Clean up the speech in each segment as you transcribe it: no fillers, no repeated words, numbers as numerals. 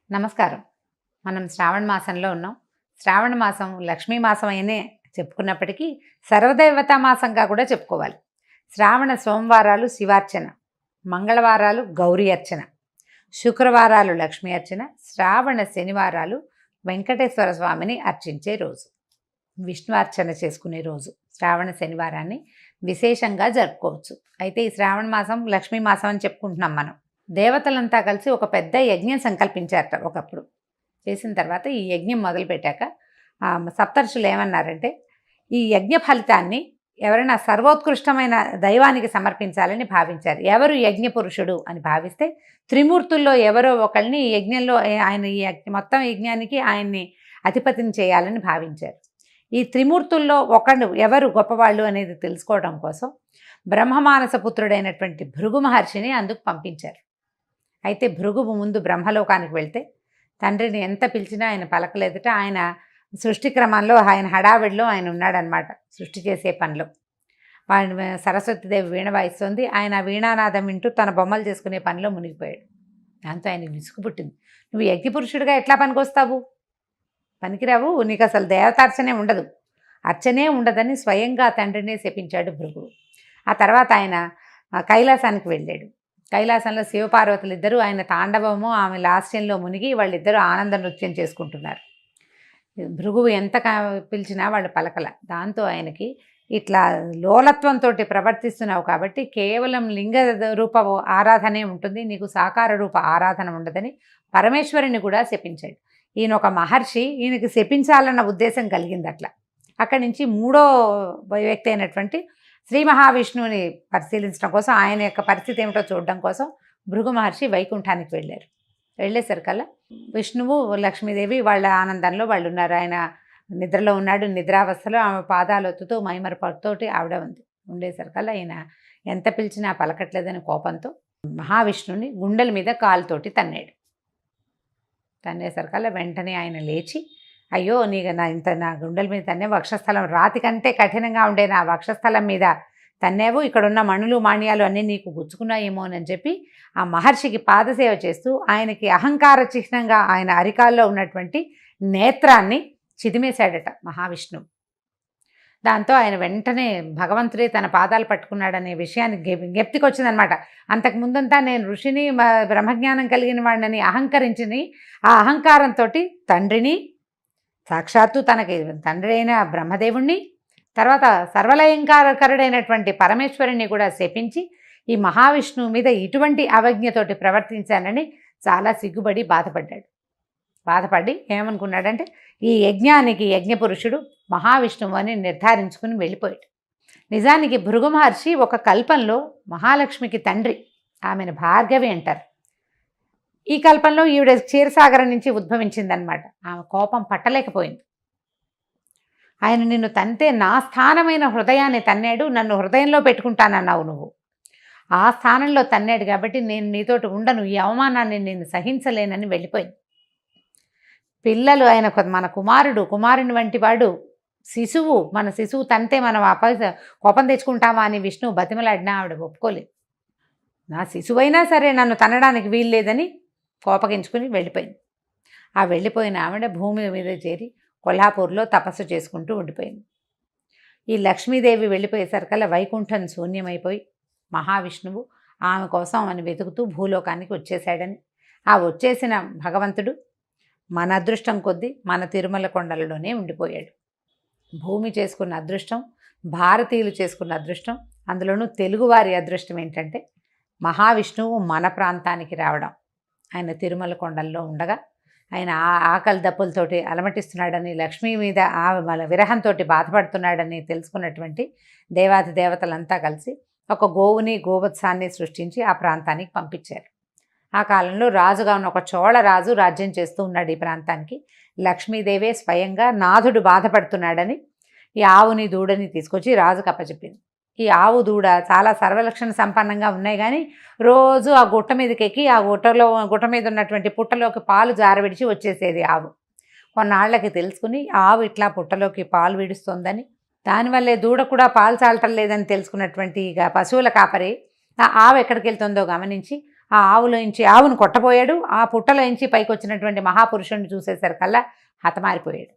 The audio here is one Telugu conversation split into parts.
నమస్కారం. మనం శ్రావణ మాసంలో ఉన్నాం. శ్రావణ మాసం లక్ష్మీ మాసం అయినే చెప్పుకున్నప్పటికీ సర్వదేవతా మాసంగా కూడా చెప్పుకోవాలి. శ్రావణ సోమవారాలు శివార్చన, మంగళవారాలు గౌరీ అర్చన, శుక్రవారాలు లక్ష్మీ అర్చన, శ్రావణ శనివారాలు వెంకటేశ్వర స్వామిని అర్చించే రోజు, విష్ణు అర్చన చేసుకునే రోజు. శ్రావణ శనివారాన్ని విశేషంగా జరుపుకోవచ్చు. అయితే ఈ శ్రావణ మాసం లక్ష్మీ మాసం అని చెప్పుకుంటున్నాం మనం. దేవతలంతా కలిసి ఒక పెద్ద యజ్ఞం సంకల్పించారట ఒకప్పుడు. చేసిన తర్వాత ఈ యజ్ఞం మొదలుపెట్టాక సప్తర్షులు ఏమన్నారంటే, ఈ యజ్ఞ ఫలితాన్ని ఎవరైనా సర్వోత్కృష్టమైన దైవానికి సమర్పించాలని భావించారు. ఎవరు యజ్ఞ పురుషుడు అని భావిస్తే త్రిమూర్తుల్లో ఎవరో ఒకళ్ళని ఈ యజ్ఞంలో ఆయన ఈ మొత్తం యజ్ఞానికి ఆయన్ని అధిపతిని చేయాలని భావించారు. ఈ త్రిమూర్తుల్లో ఒకడు ఎవరు గొప్పవాళ్ళు అనేది తెలుసుకోవడం కోసం బ్రహ్మమానస పుత్రుడైనటువంటి భృగు మహర్షిని అందుకు పంపించారు. అయితే భృగువు ముందు బ్రహ్మలోకానికి వెళ్తే తండ్రిని ఎంత పిలిచినా ఆయన పలకలేదట. ఆయన సృష్టి క్రమంలో ఆయన హడావిడిలో ఆయన ఉన్నాడనమాట. సృష్టి చేసే పనిలో వాడిని సరస్వతీదేవి వీణ వాయిస్తుంది. ఆయన వీణానాదం వింటూ తన బొమ్మలు చేసుకునే పనిలో మునిగిపోయాడు. దాంతో ఆయనకు విసుగు పుట్టింది. నువ్వు యజ్ఞపురుషుడిగా ఎట్లా పనికొస్తావు? పనికిరావు, నీకు అసలు దేవతార్చనే ఉండదు, అర్చనే ఉండదని స్వయంగా తండ్రినే శపించాడు భృగువు. ఆ తర్వాత ఆయన కైలాసానికి వెళ్ళాడు. కైలాసంలో శివపార్వతులు ఇద్దరు ఆయన తాండవము ఆమె లాస్యంలో మునిగి వాళ్ళిద్దరూ ఆనంద నృత్యం చేసుకుంటున్నారు. భృగువు ఎంత పిలిచినా వాళ్ళు పలకల. దాంతో ఆయనకి ఇట్లా లోలత్వంతో ప్రవర్తిస్తున్నావు కాబట్టి కేవలం లింగ రూప ఆరాధనే ఉంటుంది, నీకు సాకార రూప ఆరాధన ఉండదని పరమేశ్వరుని కూడా శపించాడు. ఈయన ఒక మహర్షి, ఈయనకి శపించాలన్న ఉద్దేశం కలిగింది. అట్లా అక్కడి నుంచి మూడో వ్యక్తి అయినటువంటి శ్రీ మహావిష్ణువుని పరిశీలించడం కోసం, ఆయన యొక్క పరిస్థితి ఏమిటో చూడడం కోసం భృగు మహర్షి వైకుంఠానికి వెళ్ళారు. వెళ్ళేసరికల్లా విష్ణువు లక్ష్మీదేవి వాళ్ళ ఆనందంలో వాళ్ళు ఉన్నారు. ఆయన నిద్రలో ఉన్నాడు. నిద్రావస్థలో ఆమె పాదాలొత్తుతూ మైమరపతోటి ఆవిడ ఉంది. ఉండేసరికల్లా ఆయన ఎంత పిలిచినా పలకట్లేదని కోపంతో మహావిష్ణువుని గుండెల మీద కాలుతోటి తన్నాడు. తన్నేసరికల్లా వెంటనే ఆయన లేచి, అయ్యో నా గుండెల మీద తన్నే, వక్షస్థలం రాతి కంటే కఠినంగా ఉండే నా వక్షస్థలం మీద తన్నేవు, ఇక్కడున్న మణులు మాణ్యాలు అన్నీ నీకు గుచ్చుకున్నాయేమో అని చెప్పి ఆ మహర్షికి పాదసేవ చేస్తూ ఆయనకి అహంకార చిహ్నంగా ఆయన అరికాల్లో ఉన్నటువంటి నేత్రాన్ని చిదిమేశాడట మహావిష్ణువు. దాంతో ఆయన వెంటనే భగవంతుడే తన పాదాలు పట్టుకున్నాడనే విషయాన్ని జ్ఞప్తికి వచ్చిందనమాట. అంతకుముందంతా నేను ఋషిని బ్రహ్మజ్ఞానం కలిగిన వాడిని అహంకరించింది. ఆ అహంకారంతో తండ్రిని, సాక్షాత్తు తనకి తండ్రి అయిన బ్రహ్మదేవుణ్ణి, తర్వాత సర్వలయంకారకుడైనటువంటి పరమేశ్వరుని కూడా శపించి ఈ మహావిష్ణువు మీద ఇటువంటి అవజ్ఞతోటి ప్రవర్తించానని చాలా సిగ్గుపడి బాధపడి ఏమనుకున్నాడంటే, ఈ యజ్ఞానికి యజ్ఞపురుషుడు మహావిష్ణువు అని నిర్ధారించుకుని వెళ్ళిపోయాడు. నిజానికి భృగు మహర్షి ఒక కల్పంలో మహాలక్ష్మికి తండ్రి, ఆమెను భార్గవి అంటారు. ఈ కల్పంలో ఈవిడ క్షీరసాగరం నుంచి ఉద్భవించిందనమాట. ఆమె కోపం పట్టలేకపోయింది. ఆయన నిన్ను తంతే నా స్థానమైన హృదయాన్ని తన్నాడు, నన్ను హృదయంలో పెట్టుకుంటానన్నావు నువ్వు, ఆ స్థానంలో తన్నాడు కాబట్టి నేను నీతోటి ఉండను, ఈ అవమానాన్ని నేను సహించలేనని వెళ్ళిపోయింది. పిల్లలు ఆయన మన కుమారుని వంటి వాడు శిశువు, మన శిశువు తంతే మనం కోపం తెచ్చుకుంటామా అని విష్ణువు బతిమలాడినా ఆవిడ ఒప్పుకోలేదు. నా శిశువైనా సరే నన్ను తనడానికి వీలు లేదని కోపగించుకుని వెళ్ళిపోయింది. ఆ వెళ్ళిపోయిన ఆవిడ భూమి మీద చేరి కొల్హాపూర్లో తపస్సు చేసుకుంటూ ఉండిపోయింది. ఈ లక్ష్మీదేవి వెళ్ళిపోయేసరికల్లా వైకుంఠం శూన్యమైపోయి మహావిష్ణువు ఆమె కోసం అని వెతుకుతూ భూలోకానికి వచ్చేసాడని, ఆ వచ్చేసిన భగవంతుడు మన అదృష్టం కొద్దీ మన తిరుమల కొండలలోనే ఉండిపోయాడు. భూమి చేసుకున్న అదృష్టం, భారతీయులు చేసుకున్న అదృష్టం, అందులోనూ తెలుగువారి అదృష్టం ఏంటంటే మహావిష్ణువు మన ప్రాంతానికి రావడం. ఆయన తిరుమల కొండల్లో ఉండగా ఆయన ఆకలి దప్పులతోటి అలమటిస్తున్నాడని, లక్ష్మీ మీద విరహంతో బాధపడుతున్నాడని తెలుసుకున్నటువంటి దేవాది దేవతలంతా కలిసి ఒక గోవుని గోవత్సాన్ని సృష్టించి ఆ ప్రాంతానికి పంపించారు. ఆ కాలంలో రాజుగా ఉన్న ఒక చోళ రాజు రాజ్యం చేస్తూ ఉన్నాడు ఈ ప్రాంతానికి. లక్ష్మీదేవే స్వయంగా నాథుడు బాధపడుతున్నాడని ఈ ఆవుని దూడని తీసుకొచ్చి రాజుకు అప్పచెప్పింది. ఈ ఆవు దూడ చాలా సర్వలక్షణ సంపన్నంగా ఉన్నాయి, కానీ రోజు ఆ గుట్ట మీదకి ఎక్కి ఆ గుట్ట మీద ఉన్నటువంటి పుట్టలోకి పాలు జారవిడిచి వచ్చేసేది ఆవు. కొన్నాళ్లకి తెలుసుకుని ఆవు ఇట్లా పుట్టలోకి పాలు విడుస్తోందని, దానివల్లే దూడ కూడా పాలు చాలటం లేదని తెలుసుకున్నటువంటి ఇక పశువుల కాపరి ఆ ఆవు ఎక్కడికి వెళ్తుందో గమనించి ఆ ఆవులోంచి ఆవును కొట్టబోయాడు. ఆ పుట్టలోంచి పైకి వచ్చినటువంటి మహాపురుషుడిని చూసేసరికల్లా హతమారిపోయాడు.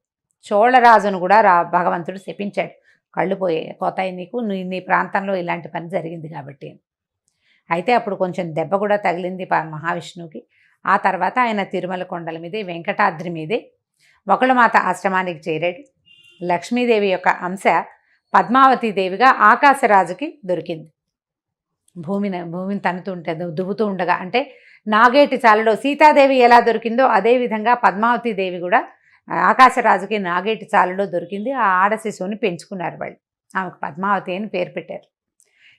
చోళరాజును కూడా భగవంతుడు శపించాడు. కళ్ళు పోతాయి నీకు, నీ ప్రాంతంలో ఇలాంటి పని జరిగింది కాబట్టి. అయితే అప్పుడు కొంచెం దెబ్బ కూడా తగిలింది మహావిష్ణువుకి. ఆ తర్వాత ఆయన తిరుమల కొండల మీదే వెంకటాద్రి మీదే వకుళమాత ఆశ్రమానికి చేరాడు. లక్ష్మీదేవి యొక్క అంశ పద్మావతీదేవిగా ఆకాశరాజుకి దొరికింది. భూమిని తన్నుతుంటే దువ్వుతూ ఉండగా, అంటే నాగేటి చాలలో సీతాదేవి ఎలా దొరికిందో అదేవిధంగా పద్మావతీదేవి కూడా ఆకాశరాజుకి నాగేటి చాలలో దొరికింది. ఆ ఆడ శిశువుని పెంచుకున్నారు వాళ్ళు. ఆమెకు పద్మావతి అని పేరు పెట్టారు.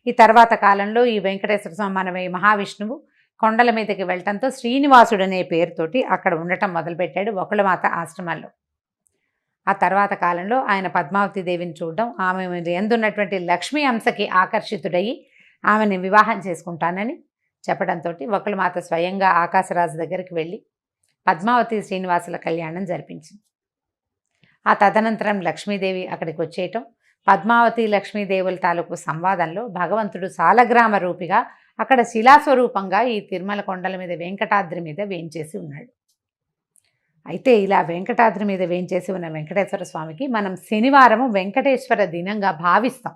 ఈ తర్వాత కాలంలో ఈ వెంకటేశ్వర స్వామి మన మహావిష్ణువు కొండల మీదకి వెళ్ళటంతో శ్రీనివాసుడు అనే పేరుతోటి అక్కడ ఉండటం మొదలుపెట్టాడు వకుళమాత ఆశ్రమాల్లో. ఆ తర్వాత కాలంలో ఆయన పద్మావతీదేవిని చూడడం, ఆమె ఎందున్నటువంటి లక్ష్మీ అంశకి ఆకర్షితుడయ్యి ఆమెని వివాహం చేసుకుంటానని చెప్పడంతో వకుళమాత స్వయంగా ఆకాశరాజు దగ్గరికి వెళ్ళి పద్మావతి శ్రీనివాసుల కళ్యాణం జరిపించింది. ఆ తదనంతరం లక్ష్మీదేవి అక్కడికి వచ్చేయటం, పద్మావతి లక్ష్మీదేవుల తాలూకు సంవాదంలో భగవంతుడు సాలగ్రామ రూపిగా అక్కడ శిలాస్వరూపంగా ఈ తిరుమల కొండల మీద వెంకటాద్రి మీద వేంచేసి ఉన్నాడు. అయితే ఇలా వెంకటాద్రి మీద వేంచేసి ఉన్న వెంకటేశ్వర స్వామికి మనం శనివారము వెంకటేశ్వర దినంగా భావిస్తాం.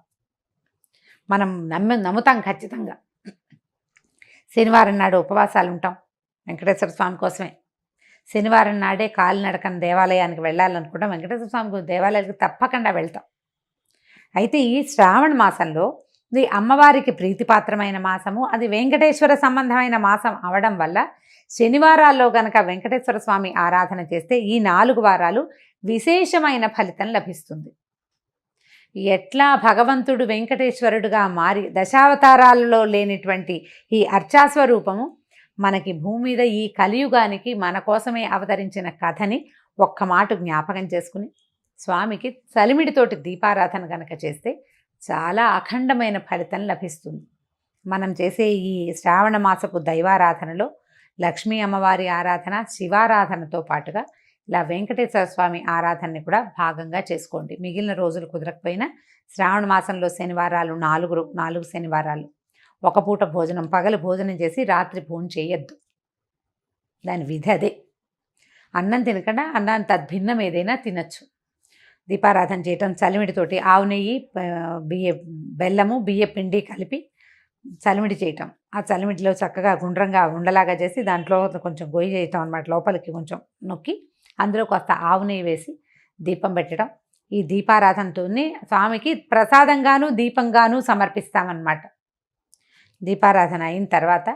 మనం నమ్ముతాం ఖచ్చితంగా. శనివారం నాడు ఉపవాసాలు ఉంటాం వెంకటేశ్వర స్వామి కోసమే. శనివారం నాడే కాలినడకన దేవాలయానికి వెళ్ళాలనుకుంటాం. వెంకటేశ్వర స్వామి దేవాలయానికి తప్పకుండా వెళ్తాం. అయితే ఈ శ్రావణ మాసంలో ఇది అమ్మవారికి ప్రీతిపాత్రమైన మాసము, అది వెంకటేశ్వర సంబంధమైన మాసం అవడం వల్ల శనివారాల్లో గనక వెంకటేశ్వర స్వామి ఆరాధన చేస్తే ఈ 4 వారాలు విశేషమైన ఫలితం లభిస్తుంది. ఎట్లా భగవంతుడు వెంకటేశ్వరుడుగా మారి దశావతారాలలో లేనిటువంటి ఈ అర్చాస్వరూపము మనకి భూమి మీద ఈ కలియుగానికి మన కోసమే అవతరించిన కథని ఒక్క మాట జ్ఞాపకం చేసుకుని స్వామికి చలిమిడితోటి దీపారాధన కనుక చేస్తే చాలా అఖండమైన ఫలితం లభిస్తుంది. మనం చేసే ఈ శ్రావణ మాసపు దైవారాధనలో లక్ష్మీ అమ్మవారి ఆరాధన, శివారాధనతో పాటుగా ఇలా వెంకటేశ్వర స్వామి ఆరాధనని కూడా భాగంగా చేసుకోండి. మిగిలిన రోజులు కుదరకపోయినా శ్రావణ మాసంలో శనివారాలు 4 శనివారాలు ఒక పూట భోజనం, పగలు భోజనం చేసి రాత్రి భోజనం చేయొద్దు. దాని విధి అదే. అన్నం తినకుండా అన్నాన్ని తద్భిన్నం ఏదైనా తినచ్చు. దీపారాధన చేయటం, చలిమిడితోటి ఆవు నెయ్యి, బెల్లము, బియ్య పిండి కలిపి చలిమిడి చేయటం. ఆ చలిమిడిలో చక్కగా గుండ్రంగా ఉండలాగా చేసి దాంట్లో కొంచెం గొయ్యి చేయటం అన్నమాట. లోపలికి కొంచెం నొక్కి అందులో కాస్త ఆవు నెయ్యి వేసి దీపం పెట్టడం. ఈ దీపారాధనతోనే స్వామికి ప్రసాదంగాను దీపంగాను సమర్పిస్తామన్నమాట. దీపారాధన అయిన తర్వాత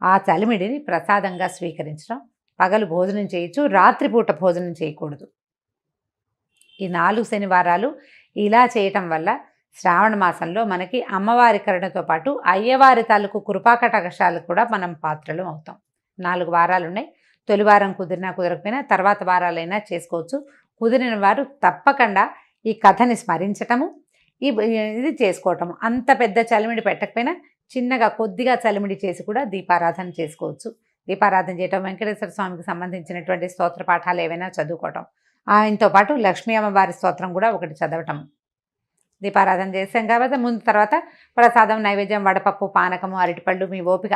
ఆ చలిమిడిని ప్రసాదంగా స్వీకరించడం. పగలు భోజనం చేయొచ్చు, రాత్రిపూట భోజనం చేయకూడదు. ఈ 4 శనివారాలు ఇలా చేయటం వల్ల శ్రావణ మాసంలో మనకి అమ్మవారి కరుణతో పాటు అయ్యవారి తాలూకు కృపాకటాక్షాలకు కూడా మనం పాత్రలు అవుతాం. 4 వారాలు ఉన్నాయి. తొలి వారం కుదిరినా కుదరకపోయినా తర్వాత వారాలైనా చేసుకోవచ్చు. కుదిరిన వారు తప్పకుండా ఈ కథని స్మరించటము, ఇది చేసుకోవటము. అంత పెద్ద చలిమిడి పెట్టకపోయినా చిన్నగా కొద్దిగా చలిమిడి చేసి కూడా దీపారాధన చేసుకోవచ్చు. దీపారాధన చేయటం, వెంకటేశ్వర స్వామికి సంబంధించినటువంటి స్తోత్ర పాఠాలు ఏవైనా చదువుకోవటం, ఆయనతో పాటు లక్ష్మీ అమ్మవారి స్తోత్రం కూడా ఒకటి చదవటం. దీపారాధన చేసాం కాబట్టి ముందు తర్వాత ప్రసాదం, నైవేద్యం, వడపప్పు, పానకము, అరటిపళ్ళు, మీ ఓపిక.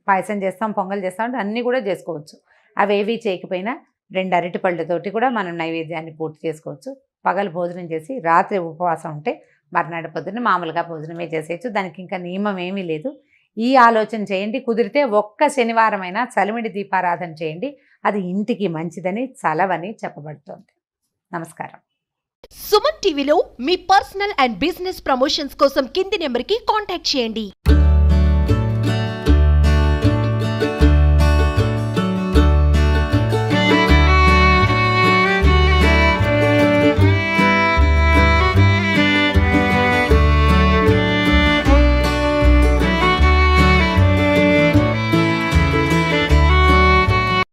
పాయసం చేస్తాం, పొంగల్ చేస్తాం అంటే అన్నీ కూడా చేసుకోవచ్చు. అవేవి చేయకపోయినా 2 అరటిపళ్ళతోటి కూడా మనం నైవేద్యాన్ని పూర్తి చేసుకోవచ్చు. పగలు భోజనం చేసి రాత్రి ఉపవాసం ఉంటే మర్నాడు పొద్దున్న మామూలుగా భోజనమే చేసేయచ్చు. దానికి ఇంకా నియమం ఏమీ లేదు. ఈ ఆలోచన చేయండి. కుదిరితే ఒక్క శనివారమైనా చలిమిడి దీపారాధన చేయండి. అది ఇంటికి మంచిదని, చలవని చెప్పబడుతోంది. నమస్కారం. సుమన్ టీవీలో మీ పర్సనల్ అండ్ బిజినెస్ ప్రమోషన్స్ కోసం కింది నెంబర్కి కాంటాక్ట్ చేయండి.